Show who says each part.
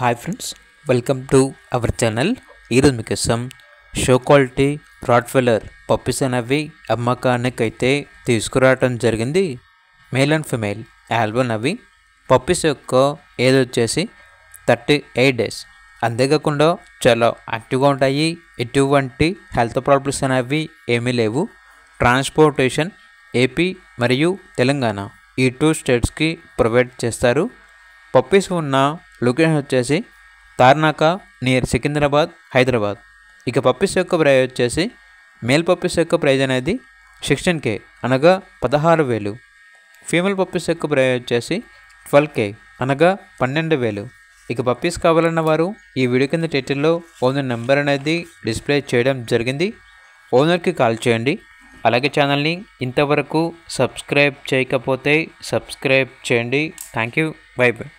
Speaker 1: Hi friends, welcome to our channel. ఈరోజు మీకోసం show quality రాట్వెలర్ puppies అనేవి అమ్మకానికి అయితే తీసుకురావటం జరిగింది. మేల్ అండ్ ఫిమేల్ ఆల్బన్ అవి పప్పీస్ యొక్క ఏజ్ వచ్చేసి 38 డేస్. అంతేకాకుండా చాలా యాక్టివ్గా ఉంటాయి. ఎటువంటి హెల్త్ ప్రాబ్లమ్స్ అనేవి ఏమీ లేవు. ట్రాన్స్పోర్టేషన్ ఏపీ మరియు తెలంగాణ ఈ 2 స్టేట్స్కి ప్రొవైడ్ చేస్తారు. పప్పీస్ ఉన్న లొకేషన్ వచ్చేసి తార్నాక నియర్ సికింద్రాబాద్, హైదరాబాద్. ఇక పప్పీస్ యొక్క ప్రైజ్ వచ్చేసి మేల్ పప్పీస్ యొక్క ప్రైజ్ అనేది 16K అనగా 16,000. ఫీమేల్ పప్పీస్ యొక్క ప్రైజ్ వచ్చేసి 12K అనగా 12,000. ఇక పప్పీస్ కావాలన్న వారు ఈ వీడియో కింద టైటిల్లో ఓనర్ నెంబర్ అనేది డిస్ప్లే చేయడం జరిగింది. ఓనర్కి కాల్ చేయండి. అలాగే ఛానల్ని ఇంతవరకు సబ్స్క్రైబ్ చేయకపోతే సబ్స్క్రైబ్ చేయండి. Thank you. By by.